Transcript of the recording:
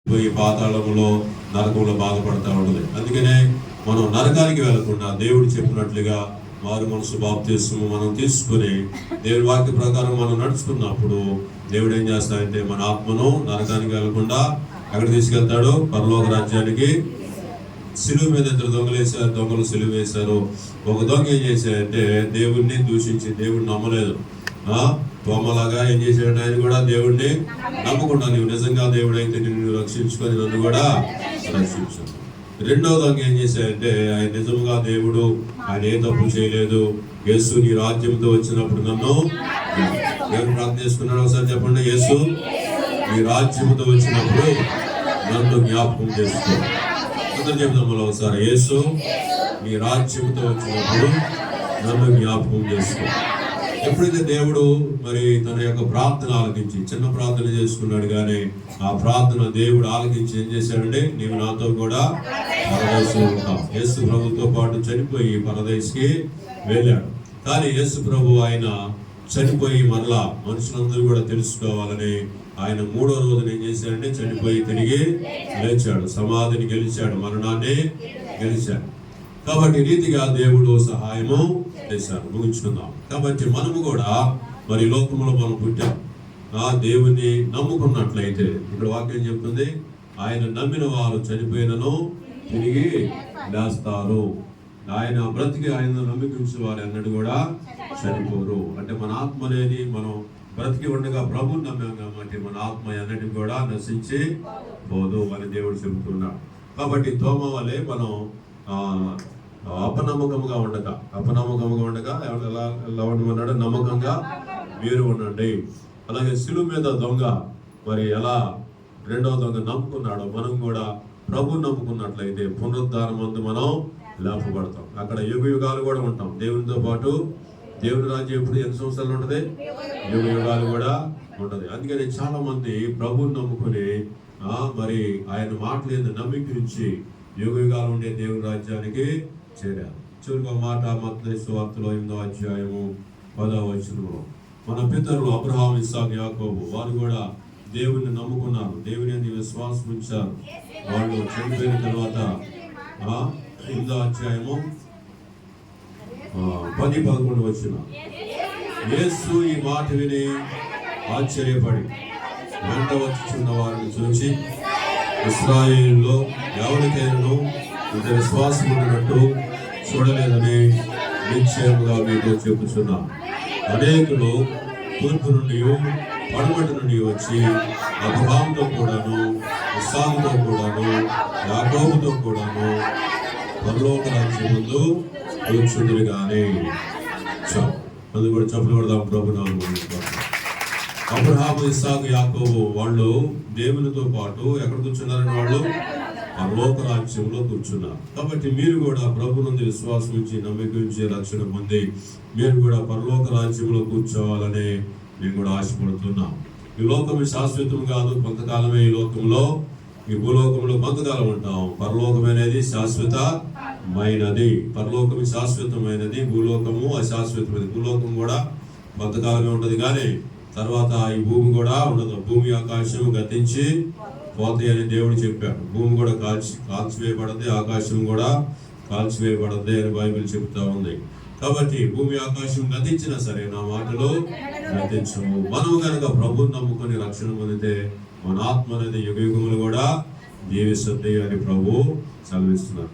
పోయి పాతాళములో నరకంలో బాధపడతా ఉండదు. అందుకనే మనం నరకానికి వెళ్లకుండా దేవుడు చెప్పినట్లుగా మారు మనసు బాప్తిస్మము మనం తీసుకుని దేవుడి వాక్య ప్రకారం మనం నడుచుకున్నప్పుడు దేవుడు ఏం చేస్తాడంటే మన ఆత్మను నరకానికి వెళ్లకుండా ఎక్కడ తీసుకెళ్తాడు? పరలోక రాజ్యానికి. సిలువ మీద ఇద్దరు దొంగలు సిలువ వేశారు. ఒక దొంగ ఏం చేశాడంటే దేవుడిని దూషించి దేవుడిని నమ్మలేదు. తోమలాగా ఏం చేశాడు? ఆయన కూడా దేవుడిని నమ్మకుండా నీవు నిజంగా దేవుడు అయితే నిన్ను రక్షించుకొని నన్ను కూడా రక్షించు. రెండో దొంగ ఏం చేశాడంటే ఆయన నిజంగా దేవుడు, ఆయన ఏ తప్పు చేయలేదు, యేసు నీ రాజ్యంతో వచ్చినప్పుడు నన్ను దేవుడు ప్రార్థన చేసుకున్నాడు. ఒకసారి చెప్పండి, యేసు నీ రాజ్యంతో వచ్చినప్పుడు నన్ను జ్ఞాపకం చేసుకో. అందరూ చెప్తాం మళ్ళీ ఒకసారి, యేసు నీ రాజ్యంతో వచ్చినప్పుడు నన్ను జ్ఞాపకం చేసుకో. ఎప్పుడైతే దేవుడు మరి తన యొక్క ప్రార్థన ఆలకించి చిన్న ప్రార్థన చేసుకున్నాడు, కానీ ఆ ప్రార్థన దేవుడు ఆలకించి ఏం చేశాడంటే నీవు నాతో కూడా పరదేశంలో ఉంటావు. యేసు ప్రభుతో పాటు చనిపోయి పరదేశికి వెళ్ళాడు. కానీ యేసు ప్రభు ఆయన చనిపోయి మరలా మనుషులందరూ కూడా తెలుసుకోవాలని ఆయన మూడో రోజున ఏం చేశాడంటే చనిపోయి తిరిగి లేచాడు, సమాధిని గెలిచాడు, మరణాన్ని గెలిచాడు. కాబట్టి రీతిగా దేవుడు సహాయము చేశారు. ముగించుకుందాం. కాబట్టి మనము కూడా మరి లోకంలో మనం పుట్టాం. దేవుని నమ్ముకున్నట్లయితే ఇక్కడ వాక్యం చెప్తుంది, ఆయన నమ్మిన వారు చనిపోయినను తిరిగి లేస్తారు. ఆయన బ్రతికి ఆయన నమ్మికించిన వారు అన్నట్టు కూడా చనిపోరు. అంటే మన ఆత్మ అనేది మనం బ్రతికి ఉండగా ప్రభుని నమ్మాం కాబట్టి మన ఆత్మ అన్నట్టు కూడా నశించి పోదు అని దేవుడు చెబుతున్నాడు. కాబట్టి తోమ వలె మనం అపనమ్మకంగా ఉండగా ఎలా ఉండమన్నాడు? నమ్మకంగా మీరు ఉండండి. అలాగే సిలువ మీద దొంగ మరి ఎలా రెండవ దొంగ నమ్ముకున్నాడో మనం కూడా ప్రభు నమ్ముకున్నట్లయితే పునరుద్ధానం అందు మనం లేపబడతాం. అక్కడ యుగ యుగాలు కూడా ఉంటాం దేవునితో పాటు. దేవుని రాజ్యం ఎప్పుడు ఎన్ని సంవత్సరాలు ఉంటుంది? యుగ యుగాలు కూడా ఉంటుంది. అందుకని చాలా మంది ప్రభుని నమ్ముకుని మరి ఆయన మాటలేదు నమ్మికించి యుగ యుగాలు ఉండే దేవుని రాజ్యానికి చేరారు. చివరికి మాట మత్తయి సువార్తలో 8వ అధ్యాయము 10వ వచనంలో మన పితరులు అబ్రహాము, ఇస్సాకు, యాకోబు వారు కూడా దేవుని నమ్ముకున్నారు, దేవుని యందు విశ్వాసం ఉంచారు. వాళ్ళు చనిపోయిన తర్వాత 8వ అధ్యాయము 10-11 వచనం, యేసు ఈ మాట విని ఆశ్చర్యపడి వెంట వచ్చుచున్న వారిని చూచి ఇశ్రాయేలులో ఎవరికైనా ఇంత విశ్వాసం ఉన్నట్టు చూడలేదని నిశ్చయముగా మీతో చెప్పుచున్నాను. అనేకులు తూర్పు నుండి పడమటి నుండి వచ్చి అబ్రహాముతో కూడాను, ఇస్సాకుతో కూడాను, యాకోబుతో కూడాను పరలోక రాజ్యం ముందు కూర్చుందురు కానీ. అది కూడా చెప్పులు కొడదాం ప్రభునామమున. అబ్రహాము, ఇస్సాకు, యాకోబు వాళ్ళు దేవునితో పాటు ఎక్కడ కూర్చున్నారని వాళ్ళు పరలోక రాజ్యంలో కూర్చున్నారు. కాబట్టి మీరు కూడా ప్రభు నుండి విశ్వాసం ఉంచి నమ్మిక ఉంచి రక్షణ పొంది మీరు కూడా పరలోక రాజ్యంలో కూర్చోవాలని మేము కూడా ఆశపడుతున్నాం. ఈ లోకం శాశ్వతం కాదు, కొంతకాలమే ఈ లోకంలో, ఈ భూలోకంలో కొంతకాలం ఉంటాం. పరలోకం అనేది శాశ్వతమైనది. పరలోకం శాశ్వతమైనది, భూలోకము అశాశ్వతమైనది. భూలోకం కూడా కొంతకాలమే ఉంటుంది, కానీ తర్వాత ఈ భూమి కూడా ఉండదు. భూమి ఆకాశం గతించి పోతాయి అని దేవుడు చెప్పాడు. భూమి కూడా కాల్చివేయబడద్ది, ఆకాశం కూడా కాల్చివేయబడద్ది అని బైబిల్ చెబుతా ఉంది. కాబట్టి భూమి ఆకాశం గతించినా సరే నా మాటలు గతించము. మనం కనుక ప్రభుని నమ్ముకొని రక్షణ పొందితే మన ఆత్మ అనేది యుగ యుగములు కూడా జీవిస్తుంది అని ప్రభు సెలవిస్తున్నారు.